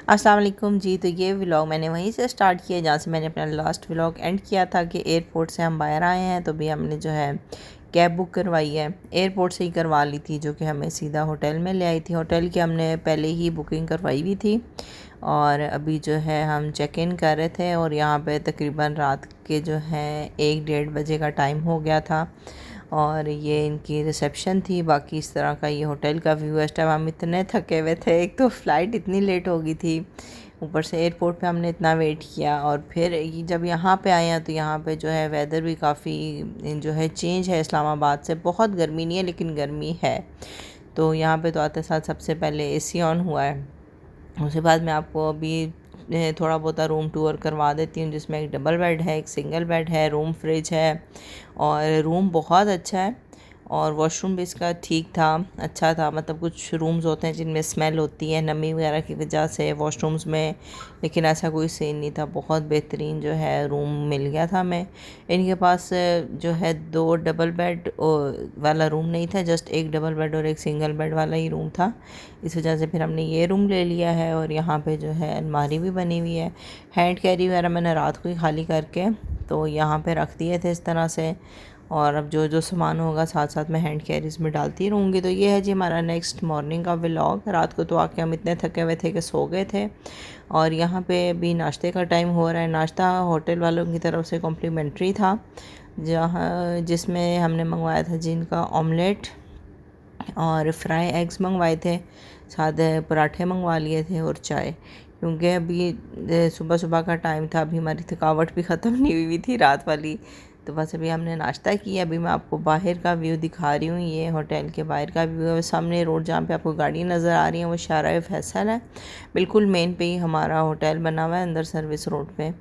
अस्सलाम वालेकुम जी। तो ये व्लॉग मैंने वहीं से स्टार्ट किया जहाँ से मैंने अपना लास्ट व्लॉग एंड किया था कि एयरपोर्ट से हम बाहर आए हैं। तो भी हमने जो है कैब बुक करवाई है, एयरपोर्ट से ही करवा ली थी, जो कि हमें सीधा होटल में ले आई थी। होटल की हमने पहले ही बुकिंग करवाई हुई थी और अभी जो है हम चेक इन कर रहे थे और यहाँ पे तकरीबन रात के जो है 1-1:30 बजे का टाइम हो गया था और ये इनकी रिसेप्शन थी। बाकी इस तरह का ये होटल का व्यू है। इस टाइम हम इतने थके हुए थे, एक तो फ़्लाइट इतनी लेट हो गई थी, ऊपर से एयरपोर्ट पे हमने इतना वेट किया और फिर जब यहाँ पे आए हैं तो यहाँ पे जो है वेदर भी काफ़ी जो है चेंज है इस्लामाबाद से। बहुत गर्मी नहीं है लेकिन गर्मी है। तो यहाँ पे तो आते साथ सबसे पहले एसी ऑन हुआ है। उसके बाद मैं आपको अभी थोड़ा बहुत रूम टूर करवा देती हूँ, जिसमें एक डबल बेड है, एक सिंगल बेड है, रूम फ्रिज है और रूम बहुत अच्छा है और वॉशरूम भी इसका ठीक था, अच्छा था। मतलब कुछ रूम्स होते हैं जिनमें स्मेल होती है नमी वगैरह की वजह से वॉशरूम्स में, लेकिन ऐसा कोई सीन नहीं था। बहुत बेहतरीन जो है रूम मिल गया था हमें। इनके पास जो है 2 डबल बेड वाला रूम नहीं था, जस्ट एक डबल बेड और एक सिंगल बेड वाला ही रूम था। इस वजह से फिर हमने ये रूम ले लिया है और यहाँ पे जो है अलमारी भी बनी हुई है। हैंड कैरी वगैरह मैंने रात को ही खाली करके तो यहाँ पे रख दिए थे इस तरह से, और अब जो जो सामान होगा साथ साथ मैं हैंड कैरीज में डालती रहूँगी। तो ये है जी हमारा नेक्स्ट मॉर्निंग का व्लॉग। रात को तो आके हम इतने थके हुए थे कि सो गए थे और यहाँ पे अभी नाश्ते का टाइम हो रहा है। नाश्ता होटल वालों की तरफ से कॉम्प्लीमेंट्री था, जहाँ जिसमें हमने मंगवाया था जिनका ऑमलेट और फ्राई एग्स मंगवाए थे, साथ पराठे मंगवा लिए थे और चाय, क्योंकि अभी सुबह सुबह का टाइम था। अभी हमारी थकावट भी ख़त्म नहीं हुई थी रात वाली। तो बस अभी हमने नाश्ता किया। अभी मैं आपको बाहर का व्यू दिखा रही हूँ, ये होटल के बाहर का व्यू है। सामने रोड जहाँ पे आपको गाड़ी नज़र आ रही है वो शारा फैसल है, बिल्कुल मेन पे ही हमारा होटल बना हुआ है, अंदर सर्विस रोड पे।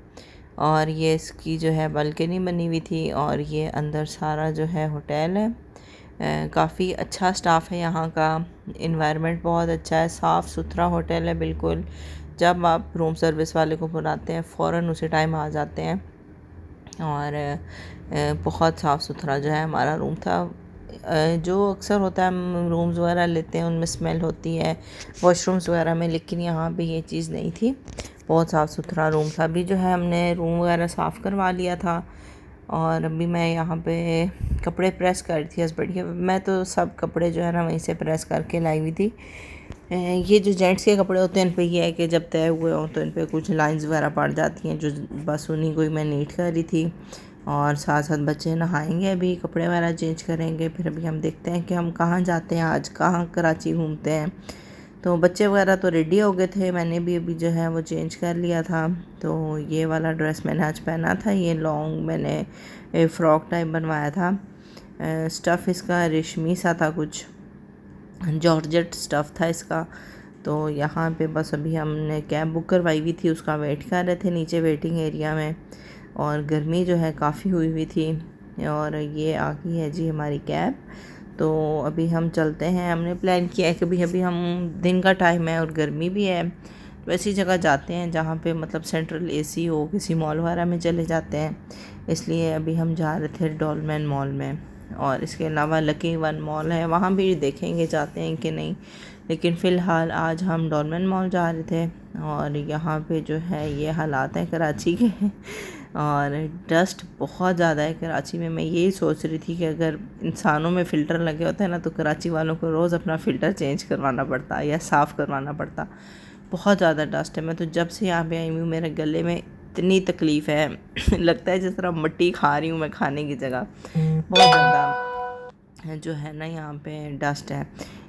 और ये इसकी जो है बालकनी बनी हुई थी और ये अंदर सारा जो है होटल है। काफ़ी अच्छा स्टाफ है यहाँ का, इन्वायरमेंट बहुत अच्छा है, साफ़ सुथरा होटल है बिल्कुल। जब आप रूम सर्विस वाले को बुलाते हैं फ़ौरन उसी टाइम आ जाते हैं और बहुत साफ़ सुथरा जो है हमारा रूम था। जो अक्सर होता है हम रूम्स वगैरह लेते हैं उनमें स्मेल होती है वॉशरूम्स वगैरह में, लेकिन यहाँ पे ये चीज़ नहीं थी, बहुत साफ़ सुथरा रूम था। अभी जो है हमने रूम वगैरह साफ़ करवा लिया था और अभी मैं यहाँ पे कपड़े प्रेस कर रही थी हस्बैंड के। मैं तो सब कपड़े जो है ना वहीं से प्रेस करके लाई हुई थी। ये जो जेंट्स के कपड़े होते हैं इन पे ये है कि जब तय हुए हों तो इन पे कुछ लाइंस वगैरह पड़ जाती हैं, जो बस उन्हीं को ही मैं नीट कर रही थी। और साथ साथ बच्चे नहाएंगे, अभी कपड़े वगैरह चेंज करेंगे, फिर अभी हम देखते हैं कि हम कहाँ जाते हैं, आज कहाँ कराची घूमते हैं। तो बच्चे वगैरह तो रेडी हो गए थे, मैंने भी अभी जो है वो चेंज कर लिया था। तो ये वाला ड्रेस मैंने आज पहना था, ये लॉन्ग मैंने फ़्रॉक टाइप बनवाया था। स्टफ़ इसका रेशमी सा था, कुछ जॉर्जेट स्टफ़ था इसका। तो यहाँ पे बस अभी हमने कैब बुक करवाई हुई थी, उसका वेट कर रहे थे नीचे वेटिंग एरिया में, और गर्मी जो है काफ़ी हुई हुई थी। और ये आ गई है जी हमारी कैब। तो अभी हम चलते हैं। हमने प्लान किया है कि अभी हम दिन का टाइम है और गर्मी भी है, तो ऐसी जगह जाते हैं जहाँ पे मतलब सेंट्रल एसी हो, किसी मॉल वगैरह में चले जाते हैं। इसलिए अभी हम जा रहे थे डॉलमेन मॉल में, और इसके अलावा लकी वन मॉल है, वहाँ भी देखेंगे जाते हैं कि नहीं। लेकिन फ़िलहाल आज हम डॉलमेन मॉल जा रहे थे और यहाँ पे जो है ये हालात हैं कराची के और डस्ट बहुत ज़्यादा है कराची में। मैं यही सोच रही थी कि अगर इंसानों में फ़िल्टर लगे होते हैं ना तो कराची वालों को रोज़ अपना फ़िल्टर चेंज करवाना पड़ता या साफ़ करवाना पड़ता। बहुत ज़्यादा डस्ट है। मैं तो जब से यहाँ पे आई हूँ मेरे गले में इतनी तकलीफ़ है लगता है जिस तरह मिट्टी खा रही हूँ मैं खाने की जगह। बहुत ज़्यादा जो है ना यहाँ पे डस्ट है।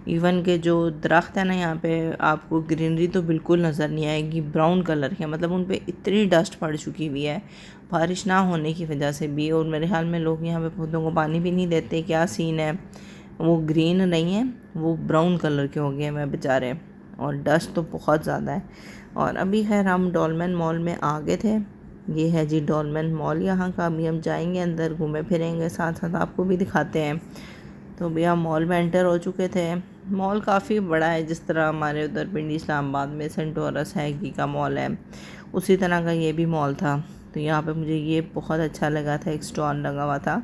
इवन के जो दरख्त है ना यहाँ पे आपको ग्रीनरी तो बिल्कुल नज़र नहीं आएगी, ब्राउन कलर के, मतलब उन पे इतनी डस्ट पड़ चुकी हुई है बारिश ना होने की वजह से भी। और मेरे ख्याल में लोग यहाँ पे पौधों को पानी भी नहीं देते, क्या सीन है। वो ग्रीन नहीं है, वो ब्राउन कलर के हो गए हैं बेचारे, और डस्ट तो बहुत ज़्यादा है। और अभी खैर हम डॉलमेन मॉल में आ गए थे। ये है जी डॉलमेन मॉल यहाँ का। अभी हम जाएंगे अंदर, घूमे फिरेंगे, साथ साथ आपको भी दिखाते हैं। तो अभी हम मॉल में एंटर हो चुके थे। मॉल काफ़ी बड़ा है, जिस तरह हमारे उधर पिंडी इस्लामाबाद में सेंटोरस है, गीगा मॉल है, उसी तरह का ये भी मॉल था। तो यहाँ पे मुझे ये बहुत अच्छा लगा था, एक स्टॉल लगा हुआ था,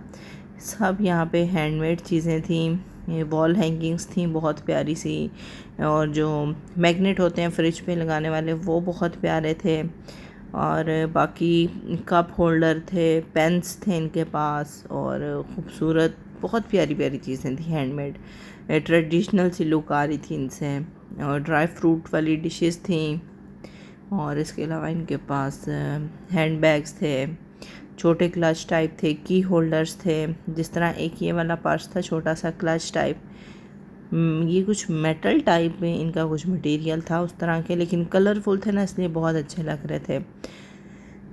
सब यहाँ पे हैंडमेड चीज़ें थी। ये वॉल हैंगिंग्स थी बहुत प्यारी सी, और जो मैग्नेट होते हैं फ्रिज पे लगाने वाले वो बहुत प्यारे थे, और बाकी कप होल्डर थे, पेन्स थे इनके पास, और ख़ूबसूरत बहुत प्यारी प्यारी चीज़ें थी हैंडमेड। ट्रेडिशनल सी लुक आ रही थी इनसे, और ड्राई फ्रूट वाली डिशेस थी, और इसके अलावा इनके पास हैंड बैग्स थे, छोटे क्लच टाइप थे, की होल्डर्स थे, जिस तरह एक ये वाला पर्स था छोटा सा क्लच टाइप। ये कुछ मेटल टाइप में इनका कुछ मटेरियल था उस तरह के, लेकिन कलरफुल थे ना, इसलिए बहुत अच्छे लग रहे थे।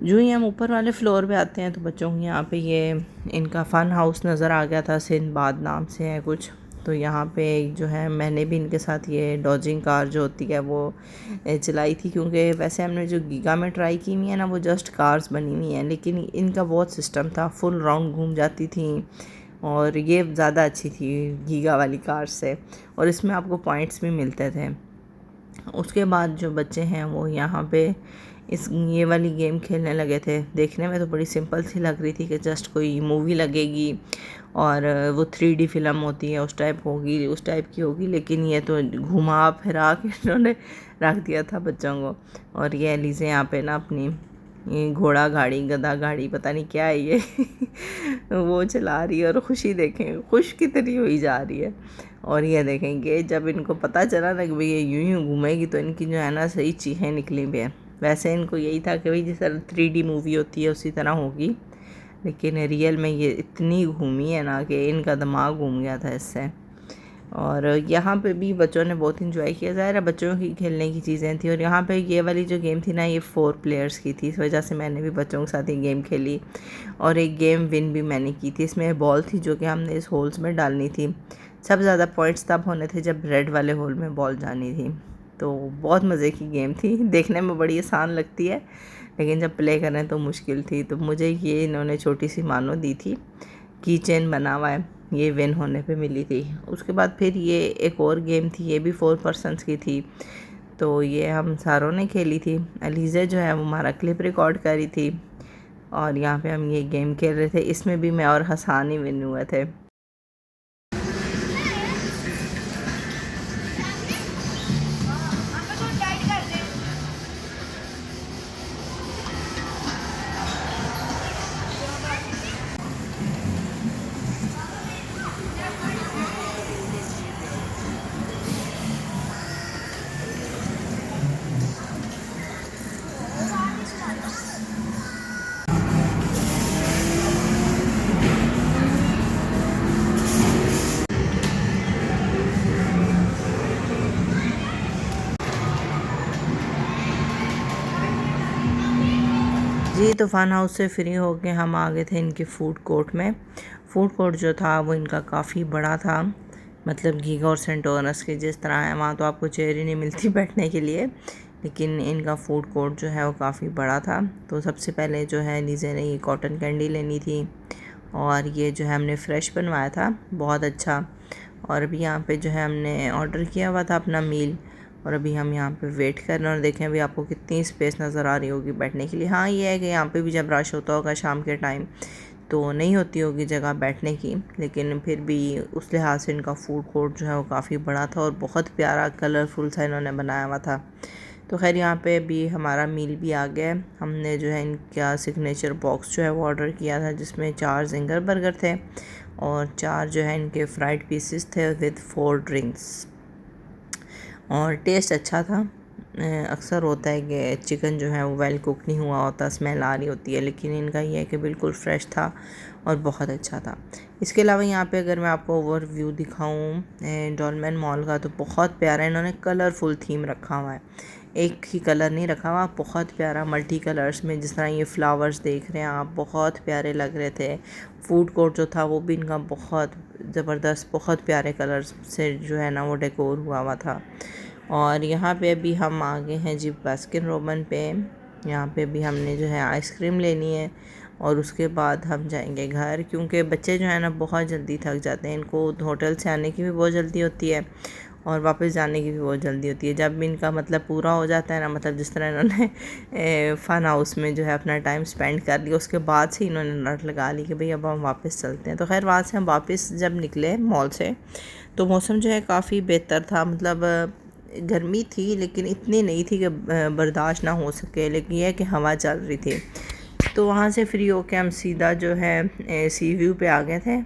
जो ही हम ऊपर वाले फ्लोर पे आते हैं तो बच्चों को यहाँ पे ये इनका फ़न हाउस नज़र आ गया था, सिंदबाद नाम से है कुछ। तो यहाँ पे जो है मैंने भी इनके साथ ये डॉजिंग कार जो होती है वो चलाई थी, क्योंकि वैसे हमने जो गीगा में ट्राई की हुई है ना वो जस्ट कार्स बनी हुई हैं, लेकिन इनका बहुत सिस्टम था, फुल राउंड घूम जाती थी, और ये ज़्यादा अच्छी थी गीगा वाली कार से, और इसमें आपको पॉइंट्स भी मिलते थे। उसके बाद जो बच्चे हैं वो यहाँ पे ये वाली गेम खेलने लगे थे। देखने में तो बड़ी सिंपल सी लग रही थी कि जस्ट कोई मूवी लगेगी और वो 3D फिल्म होती है उस टाइप की होगी, लेकिन ये तो घुमा फिरा के इन्होंने रख दिया था बच्चों को। और ये एलिज़े यहाँ पे ना अपनी ये घोड़ा गाड़ी, गधा गाड़ी, पता नहीं क्या है ये वो चला रही है, और खुशी देखें, खुश कितनी हुई जा रही है। और ये देखेंगे जब इनको पता चला ना कि भाई ये यूं यूं घूमेगी तो इनकी जो है ना सही चीखें निकली भी है। वैसे इनको यही था कि भाई जिस तरह 3D मूवी होती है उसी तरह होगी, लेकिन रियल में ये इतनी घूमी है ना कि इनका दिमाग घूम गया था इससे। और यहाँ पे भी बच्चों ने बहुत इंजॉय किया, ज़ाहिर है बच्चों की खेलने की चीज़ें थी। और यहाँ पे ये वाली जो गेम थी ना ये 4 प्लेयर्स की थी, इस वजह से मैंने भी बच्चों के साथ ये गेम खेली, और एक गेम विन भी मैंने की थी। इसमें बॉल थी जो कि हमने इस होल्स में डालनी थी। सबसे ज़्यादा पॉइंट्स तब होने थे जब रेड वाले होल में बॉल जानी थी। तो बहुत मज़े की गेम थी, देखने में बड़ी आसान लगती है लेकिन जब प्ले करें तो मुश्किल थी। तो मुझे ये इन्होंने छोटी सी मानो दी थी, की चेन बना हुआ है, ये विन होने पे मिली थी। उसके बाद फिर ये एक और गेम थी, ये भी 4 पर्सनस की थी, तो ये हम सारों ने खेली थी। अलीज़ा जो है वो हमारा क्लिप रिकॉर्ड करी थी, और यहाँ पे हम ये गेम खेल रहे थे। इसमें भी मैं और हसान ही विन हुए थे। जी, तो फ़न हाउस से फ्री होके हम आ गए थे इनके फ़ूड कोर्ट में। फ़ूड कोर्ट जो था वो इनका काफ़ी बड़ा था, मतलब गीगा और सेंटोरस के जिस तरह है, वहाँ तो आपको चेयर ही नहीं मिलती बैठने के लिए, लेकिन इनका फ़ूड कोर्ट जो है वो काफ़ी बड़ा था। तो सबसे पहले जो है लीज़े ने ये कॉटन कैंडी लेनी थी, और ये जो है हमने फ़्रेश बनवाया था, बहुत अच्छा। और अभी यहाँ पे जो है हमने ऑर्डर किया हुआ था अपना मील, और अभी हम यहाँ पे वेट कर रहे हैं। और देखें अभी आपको कितनी स्पेस नज़र आ रही होगी बैठने के लिए। हाँ ये है कि यहाँ पे भी जब रश होता होगा शाम के टाइम तो नहीं होती होगी जगह बैठने की, लेकिन फिर भी उस लिहाज से इनका फ़ूड कोर्ट जो है वो काफ़ी बड़ा था, और बहुत प्यारा कलरफुल सा इन्होंने बनाया हुआ था। तो खैर यहाँ पे भी हमारा मील भी आ गया। हमने जो है इनका सिग्नेचर बॉक्स जो है वो ऑर्डर किया था, जिसमें 4 ज़िंगर बर्गर थे और 4 जो है इनके फ्राइड पीसेस थे विद 4 ड्रिंक्स, और टेस्ट अच्छा था। अक्सर होता है कि चिकन जो है वो वेल कुक नहीं हुआ होता, स्मेल आ रही होती है, लेकिन इनका ये है कि बिल्कुल फ्रेश था और बहुत अच्छा था। इसके अलावा यहाँ पे अगर मैं आपको ओवरव्यू दिखाऊँ डॉलमेन मॉल का, तो बहुत प्यारा इन्होंने कलरफुल थीम रखा हुआ है, एक ही कलर नहीं रखा हुआ, बहुत प्यारा मल्टी कलर्स में, जिस तरह ये फ्लावर्स देख रहे हैं आप, बहुत प्यारे लग रहे थे। फूड कोर्ट जो था वो भी इनका बहुत ज़बरदस्त, बहुत प्यारे कलर्स से जो है ना वो डेकोर हुआ था। और यहाँ पे अभी हम आ गए हैं जी बास्किन रॉबिन्स पे। यहाँ पे भी हमने जो है आइसक्रीम लेनी है, और उसके बाद हम जाएंगे घर, क्योंकि बच्चे जो है ना बहुत जल्दी थक जाते हैं, इनको होटल से आने की भी बहुत जल्दी होती है, और वापस जाने की भी बहुत जल्दी होती है। जब भी इनका मतलब पूरा हो जाता है ना, मतलब जिस तरह इन्होंने फ़न हाउस में जो है अपना टाइम स्पेंड कर लिया, उसके बाद से इन्होंने नट लगा ली कि भाई अब हम वापस चलते हैं। तो खैर वहाँ से हम वापस जब निकले मॉल से, तो मौसम जो है काफ़ी बेहतर था। मतलब गर्मी थी लेकिन इतनी नहीं थी कि बर्दाश्त ना हो सके, लेकिन यह है कि हवा चल रही थी। तो वहाँ से फ्री होके हम सीधा जो है सी व्यू पे आ गए थे।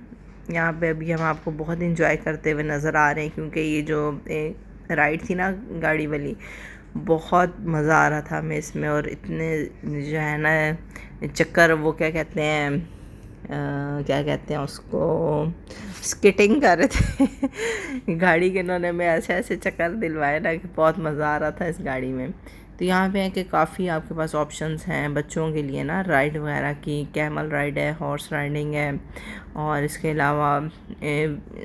यहाँ पे अभी हम आपको बहुत इंजॉय करते हुए नज़र आ रहे हैं, क्योंकि ये जो राइड थी ना गाड़ी वाली, बहुत मज़ा आ रहा था हमें इसमें। और इतने जो है ना चक्कर, वो क्या कहते हैं क्या कहते हैं उसको, स्केटिंग कर रहे थे गाड़ी के। इन्होंने में ऐसे ऐसे चक्कर दिलवाए ना कि बहुत मज़ा आ रहा था इस गाड़ी में। तो यहाँ पे है कि काफ़ी आपके पास ऑप्शंस हैं बच्चों के लिए ना, राइड वगैरह की। कैमल राइड है, हॉर्स राइडिंग है, और इसके अलावा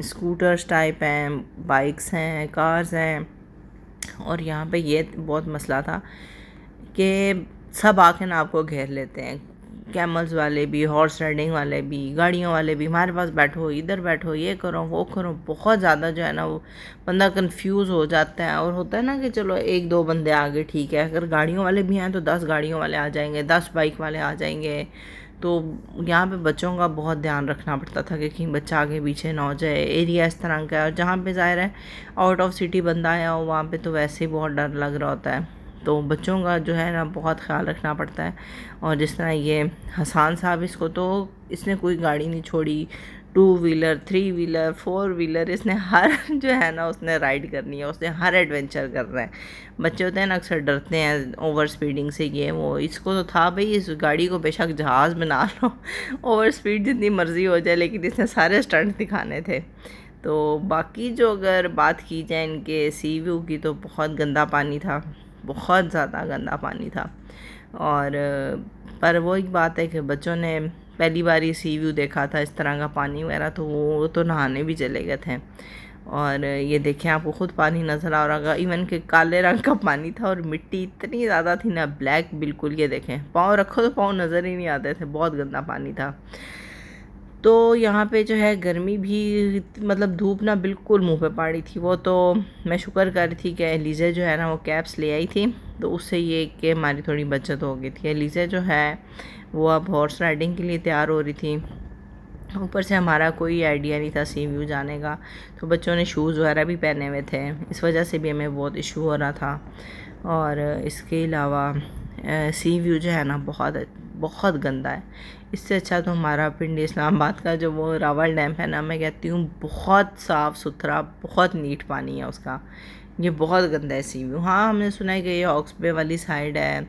स्कूटर्स टाइप हैं, बाइक्स हैं, कार्स हैं। और यहाँ पे ये बहुत मसला था कि सब आके ना आपको घेर लेते हैं, कैमल्स वाले भी, हॉर्स राइडिंग वाले भी, गाड़ियों वाले भी। हमारे पास बैठो, इधर बैठो, ये करो वो करो, बहुत ज़्यादा जो है ना वो बंदा कंफ्यूज हो जाता है। और होता है ना कि चलो एक दो बंदे आगे ठीक है, अगर गाड़ियों वाले भी हैं तो 10 गाड़ियों वाले आ जाएंगे, 10 बाइक वाले आ जाएंगे। तो यहाँ पे बच्चों का बहुत ध्यान रखना पड़ता था कि कहीं बच्चा आगे पीछे ना हो जाए। एरिया इस तरह का है, और जहाँ पे ज़ाहिर है आउट ऑफ सिटी बंदा आया हो, वहाँ पे तो वैसे ही बहुत डर लग रहा होता है। तो बच्चों का जो है ना बहुत ख्याल रखना पड़ता है। और जिस तरह ये हसान साहब, इसको तो इसने कोई गाड़ी नहीं छोड़ी, 2 व्हीलर, 3 व्हीलर, 4 व्हीलर, इसने हर जो है ना उसने राइड करनी है, उसने हर एडवेंचर करना है। बच्चे होते हैं ना अक्सर डरते हैं ओवर स्पीडिंग से, ये वो। इसको तो था भाई इस गाड़ी को बेशक जहाज़ बना लो ओवर स्पीड जितनी मर्ज़ी हो जाए, लेकिन इसने सारे स्टंट दिखाने थे। तो बाकी जो अगर बात की जाए इनके सी व्यू की, तो बहुत गंदा पानी था, बहुत ज़्यादा गंदा पानी था। और पर वो एक बात है कि बच्चों ने पहली बार ये सी व्यू देखा था इस तरह का पानी वगैरह, तो वो तो नहाने भी चले गए थे। और ये देखें, आपको ख़ुद पानी नज़र आ रहा होगा, इवन के काले रंग का पानी था, और मिट्टी इतनी ज़्यादा थी ना, ब्लैक बिल्कुल। ये देखें, पाँव रखो तो पाँव नज़र ही नहीं आते थे, बहुत गंदा पानी था। तो यहाँ पे जो है गर्मी भी, मतलब धूप ना बिल्कुल मुंह पे पड़ी थी। वो तो मैं शुक्र कर रही थी कि एलिज़ा जो है ना वो कैप्स ले आई थी, तो उससे ये कि हमारी थोड़ी बचत हो गई थी। एलिज़ा जो है वो अब हॉर्स राइडिंग के लिए तैयार हो रही थी। ऊपर से हमारा कोई आइडिया नहीं था सी व्यू जाने का, तो बच्चों ने शूज़ वगैरह भी पहने हुए थे, इस वजह से भी हमें बहुत इशू हो रहा था। और इसके अलावा सी व्यू जो है ना बहुत बहुत गंदा है। इससे अच्छा तो हमारा पिंडी इस्लामाबाद का जो वो रावल डैम है ना, मैं कहती हूँ बहुत साफ़ सुथरा, बहुत नीट पानी है उसका। ये बहुत गंदा है सी व्यू। हाँ, हमने सुना है कि ये हॉक्स बे वाली साइड है,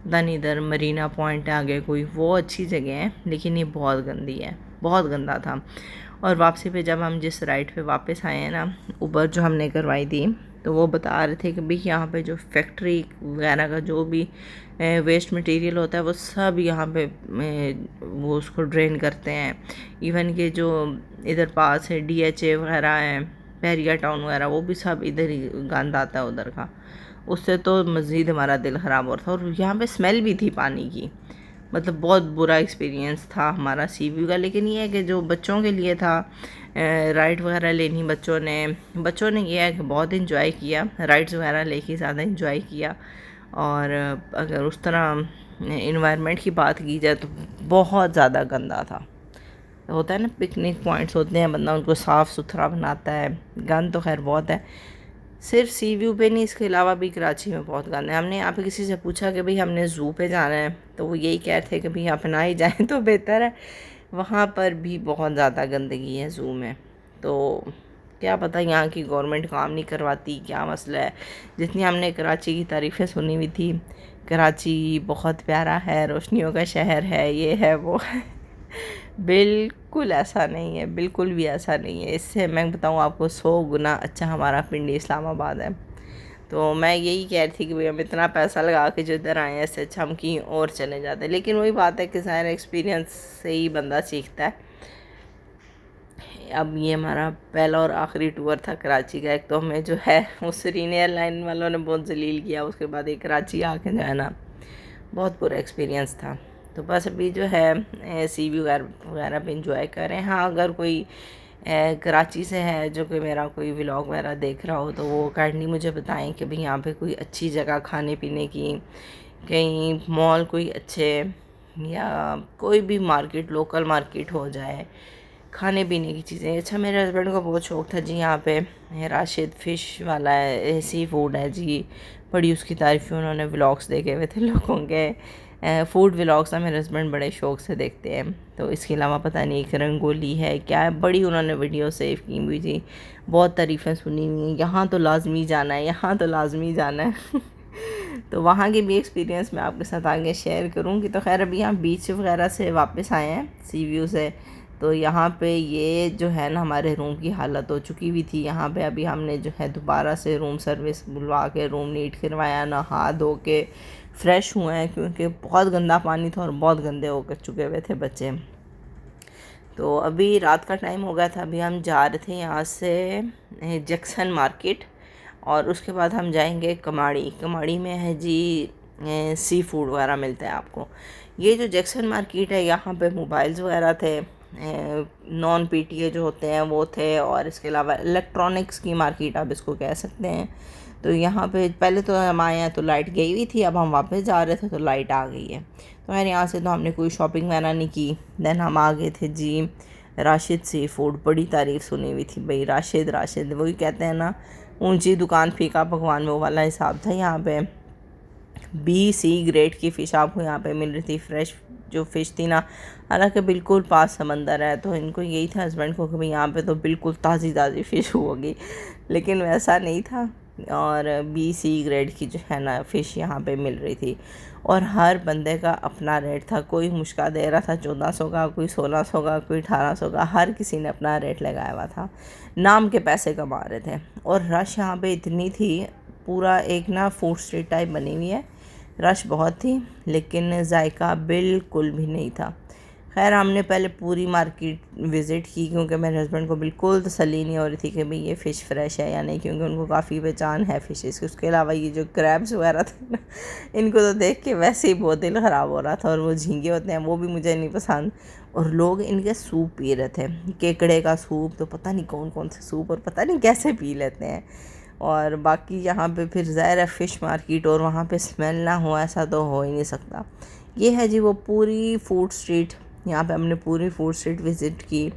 पता नहीं इधर मरीना पॉइंट है आगे कोई, वो अच्छी जगह है, लेकिन ये बहुत गंदी है, बहुत गंदा था। और वापसी पे जब हम जिस राइड पे वापस आए हैं ना, ऊबर जो हमने करवाई थी, तो वो बता रहे थे कि भाई यहाँ पे जो फैक्ट्री वगैरह का जो भी वेस्ट मटेरियल होता है वो सब यहाँ पे वो उसको ड्रेन करते हैं। इवन के जो इधर पास है DHA वगैरह है, पहरिया टाउन वगैरह, वो भी सब इधर ही गंद आता है उधर का। उससे तो मज़ीद हमारा दिल ख़राब हो रहा था। और यहाँ पे स्मेल भी थी पानी की, मतलब बहुत बुरा एक्सपीरियंस था हमारा सी व्यू का। लेकिन ये है कि जो बच्चों के लिए था, राइड वगैरह लेनी, बच्चों ने ये है कि बहुत इन्जॉय किया, राइड्स वगैरह लेके ज़्यादा इन्जॉय किया। और अगर उस तरह इन्वायरमेंट की बात की जाए तो बहुत ज़्यादा गंदा था। होता है ना, पिकनिक पॉइंट्स होते हैं, बंदा उनको साफ़ सुथरा बनाता है, गंद तो खैर बहुत है। सिर्फ सी व्यू पे नहीं, इसके अलावा भी कराची में बहुत गंद है। हमने यहाँ पे किसी से पूछा कि भाई हमने ज़ू पे जाना है, तो वो यही कह रहे थे कि भाई अपना ही जाएं तो बेहतर है, वहाँ पर भी बहुत ज़्यादा गंदगी है ज़ू में। तो क्या पता यहाँ की गवर्नमेंट काम नहीं करवाती, क्या मसला है। जितनी हमने कराची की तारीफ़ें सुनी हुई थी, कराची बहुत प्यारा है, रोशनियों का शहर है, ये है वो है, बिल्कुल ऐसा नहीं है, बिल्कुल भी ऐसा नहीं है। इससे मैं बताऊँ आपको 100 गुना अच्छा हमारा पिंडी इस्लामाबाद है। तो मैं यही कह रही थी कि भाई हम इतना पैसा लगा के जो इधर आए हैं, इससे अच्छा हम कहीं और चले जाते। लेकिन वही बात है कि ज़ाहिर एक्सपीरियंस से ही बंदा सीखता है। अब ये हमारा पहला और आखिरी टूर था कराची का। एक तो हमें जो है उस सीरीन एयरलाइन वालों ने बहुत जलील किया, उसके बाद एक कराची आके जो है ना बहुत बुरा एक्सपीरियंस था। तो बस अभी जो है सी व्यू वगैरह पे इंजॉय करें। हाँ, अगर कोई कराची से है, जो कि मेरा कोई व्लॉग वगैरह देख रहा हो तो वो काइंडली मुझे बताएं कि भाई यहाँ पे कोई अच्छी जगह खाने पीने की, कहीं मॉल कोई अच्छे, या कोई भी मार्केट, लोकल मार्केट हो जाए खाने पीने की चीज़ें। अच्छा, मेरे हस्बैंड को बहुत शौक़ था जी, यहाँ पे राशिद फ़िश वाला है, सी फूड है जी, बड़ी उसकी तारीफ़ उन्होंने व्लॉग्स देखे हुए थे लोगों के, फूड व्लॉग्स ना मेरे हस्बैंड बड़े शौक़ से देखते हैं। तो इसके अलावा पता नहीं एक रंगोली है क्या है, बड़ी उन्होंने वीडियो सेव की हुई जी, बहुत तारीफ़ें सुनी हुई हैं, यहाँ तो लाजमी जाना है, यहाँ तो लाजमी जाना है तो वहाँ की भी एक्सपीरियंस मैं आपके साथ आगे शेयर करूँगी। तो खैर अभी यहाँ बीच वगैरह से वापस आए हैं, सी व्यू से। तो यहाँ पे ये जो है ना, हमारे रूम की हालत हो चुकी हुई थी यहाँ पे। अभी हमने जो है दोबारा से रूम सर्विस बुलवा के रूम नीट करवाया, नहा धो के फ्रेश हुए हैं, क्योंकि बहुत गंदा पानी था और बहुत गंदे होकर चुके हुए थे बच्चे। तो अभी रात का टाइम हो गया था, अभी हम जा रहे थे यहाँ से जैक्सन मार्केट, और उसके बाद हम जाएंगे कमाड़ी। कमाड़ी में है जी सी फूड वगैरह मिलता है आपको। ये जो जैक्सन मार्केट है, यहाँ पे मोबाइल्स वगैरह थे, नॉन पीटीए जो होते हैं वो थे, और इसके अलावा इलेक्ट्रॉनिक्स की मार्केट आप इसको कह सकते हैं। तो यहाँ पे पहले तो हम आए हैं तो लाइट गई हुई थी, अब हम वापस जा रहे थे तो लाइट आ गई है। तो खैर यहाँ से तो हमने कोई शॉपिंग वगैरह नहीं की। देन हम आ गए थे जी राशिद सी फूड, बड़ी तारीफ़ सुनी हुई थी भाई, राशिद राशिद वही कहते हैं ना, ऊंची दुकान फीका पकवान में, वो वाला हिसाब था। यहाँ पे B-C ग्रेड की फ़िश आपको यहाँ पे मिल रही थी, फ्रेश जो फ़िश थी ना, हालांकि बिल्कुल पास समंदर है, तो इनको यही था हस्बैंड को कि भाई यहाँ पे तो बिल्कुल ताज़ी ताज़ी फ़िश होगी, लेकिन वैसा नहीं था। और B-C ग्रेड की जो है ना फ़िश यहाँ पे मिल रही थी, और हर बंदे का अपना रेट था। कोई मुश्का दे रहा था 1400 का, कोई 1600 का, कोई 1800 का, हर किसी ने अपना रेट लगाया हुआ था, नाम के पैसे कमा रहे थे। और रश यहाँ पे इतनी थी, पूरा एक ना फूड स्ट्रीट टाइप बनी हुई है, रश बहुत थी, लेकिन जायका बिल्कुल भी नहीं था। खैर हमने पहले पूरी मार्केट विज़िट की, क्योंकि मेरे हस्बैंड को बिल्कुल तसल्ली नहीं हो रही थी कि भाई ये फ़िश फ्रेश है या नहीं, क्योंकि उनको काफ़ी पहचान है फ़िशेस की। उसके अलावा ये जो क्रैब्स वगैरह थे ना, इनको तो देख के वैसे ही बहुत दिल ख़राब हो रहा था, और वो झींगे होते हैं वो भी मुझे नहीं पसंद। और लोग इनके सूप पी रहे थे, केकड़े का सूप, तो पता नहीं कौन कौन से सूप, और पता नहीं कैसे पी लेते हैं। और बाकी यहाँ पे फिर ज़ाहिर है फ़िश मार्केट, और वहाँ पे स्मेल ना हो ऐसा तो हो ही नहीं सकता। ये है जी वो पूरी फूड स्ट्रीट, यहाँ पे हमने पूरी फूड स्ट्रीट विज़िट की,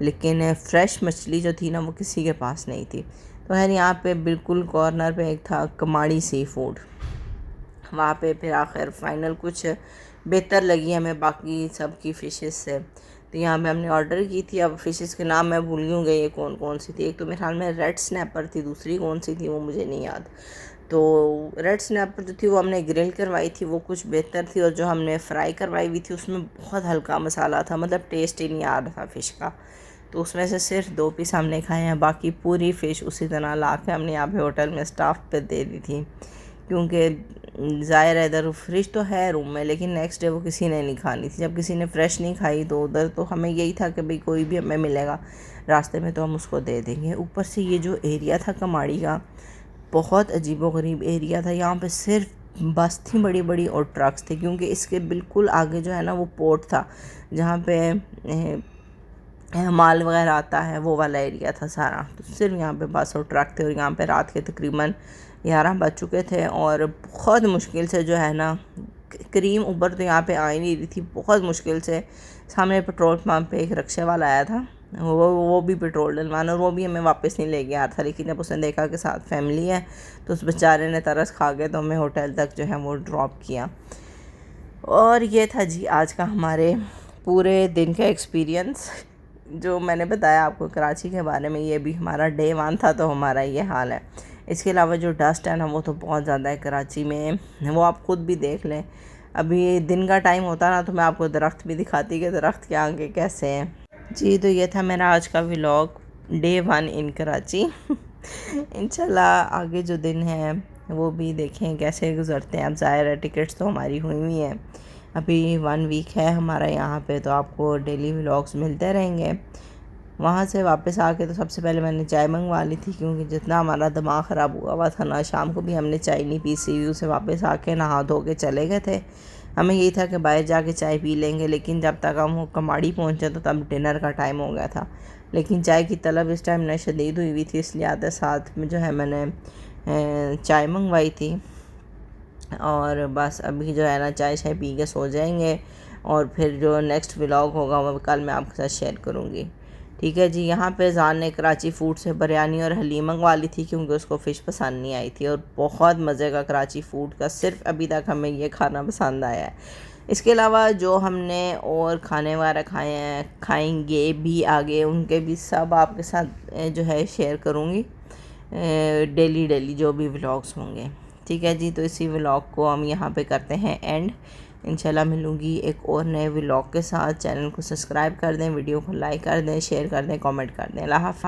लेकिन फ़्रेश मछली जो थी ना वो किसी के पास नहीं थी। तो खैर यहाँ पे बिल्कुल कॉर्नर पे एक था कमाड़ी सी फूड, वहाँ पे फिर आखिर फ़ाइनल कुछ बेहतर लगी हमें बाकी सब की फ़िशेस से। तो यहाँ पे हमने ऑर्डर की थी, अब फ़िशेस के नाम मैं भूल गई ये कौन कौन सी थी। एक तो मेरे ख्याल में रेड स्नैपर थी, दूसरी कौन सी थी वो मुझे नहीं याद। तो रेड स्नैपर जो थी वो हमने ग्रिल करवाई थी, वो कुछ बेहतर थी, और जो हमने फ्राई करवाई हुई थी उसमें बहुत हल्का मसाला था, मतलब टेस्ट ही नहीं आ रहा था फ़िश का। तो उसमें से सिर्फ 2 पीस हमने खाए हैं, बाकी पूरी फ़िश उसी तरह ला के हमने यहाँ पे होटल में स्टाफ पे दे दी थी, क्योंकि ज़ाहिर है इधर फ्रिज तो है रूम में, लेकिन नेक्स्ट डे वो किसी ने नहीं खानी थी। जब किसी ने फ़्रेश नहीं खाई तो उधर तो हमें यही था कि भाई कोई भी हमें मिलेगा रास्ते में तो हम उसको दे देंगे। ऊपर से ये जो एरिया था कमाड़ी का, बहुत अजीबोगरीब एरिया था। यहाँ पे सिर्फ बस थी बड़ी बड़ी और ट्रक्स थे, क्योंकि इसके बिल्कुल आगे जो है ना वो पोर्ट था, जहाँ पे माल वगैरह आता है, वो वाला एरिया था सारा। तो सिर्फ यहाँ पे बस और ट्रक थे, और यहाँ पे रात के तकरीबन 11 बज चुके थे, और बहुत मुश्किल से जो है ना क्रीम ऊबर तो यहाँ पे आ ही नहीं रही थी, बहुत मुश्किल से। सामने पेट्रोल पंप पे एक रिक्शे वाला आया था, वो भी पेट्रोल डलवाना, और वो भी हमें वापस नहीं ले गया था, लेकिन जब उसने देखा कि साथ फैमिली है तो उस बेचारे ने तरस खा गए, तो हमें होटल तक जो है वो ड्रॉप किया। और ये था जी आज का हमारे पूरे दिन का एक्सपीरियंस, जो मैंने बताया आपको कराची के बारे में। ये भी हमारा डे 1 था, तो हमारा ये हाल है। इसके अलावा जो डस्ट है ना वो तो बहुत ज़्यादा है कराची में, वो आप ख़ुद भी देख लें। अभी दिन का टाइम होता ना तो मैं आपको दरख्त भी दिखाती कि दरख्त के आगे कैसे हैं जी। तो ये था मेरा आज का व्लॉग, डे 1 इन कराची इंशाल्लाह आगे जो दिन है वो भी देखें कैसे गुजरते हैं। अब ज़ाहिर है टिकट्स तो हमारी हुई हुई हैं, अभी 1 वीक है हमारा यहाँ पे, तो आपको डेली व्लॉग्स मिलते रहेंगे। वहाँ से वापस आके तो सबसे पहले मैंने चाय मंगवा ली थी, क्योंकि जितना हमारा दिमाग ख़राब हुआ हुआ था ना, शाम को भी हमने चाय नहीं पी। सी व्यू से वापस आके नहा धो के चले गए थे। हमें यही था कि बाहर जाके चाय पी लेंगे, लेकिन जब तक हम कमाड़ी पहुँचे तो तब डिनर का टाइम हो गया था। लेकिन चाय की तलब इस टाइम न शदीद हुई थी, इसलिए आते साथ में जो है मैंने चाय मंगवाई थी। और बस अभी जो है ना चाय शाय पी के सो जाएंगे, और फिर जो नेक्स्ट व्लॉग होगा वो कल मैं आपके साथ शेयर करूँगी। ठीक है जी। यहाँ पे जान ने कराची फूड से बिरयानी और हलीम मंगवा ली थी, क्योंकि उसको फ़िश पसंद नहीं आई थी, और बहुत मज़े का कराची फूड का सिर्फ अभी तक हमें ये खाना पसंद आया है। इसके अलावा जो हमने और खाने वगैरह खाए हैं, खाएंगे भी आगे, उनके भी सब आपके साथ जो है शेयर करूँगी डेली डेली जो भी व्लॉग्स होंगे। ठीक है जी। तो इसी व्लॉग को हम यहाँ पे करते हैं एंड। इंशाल्लाह मिलूँगी एक और नए व्लॉग के साथ। चैनल को सब्सक्राइब कर दें, वीडियो को लाइक कर दें, शेयर कर दें, कमेंट कर दें। अल्लाह हाफ़िज़।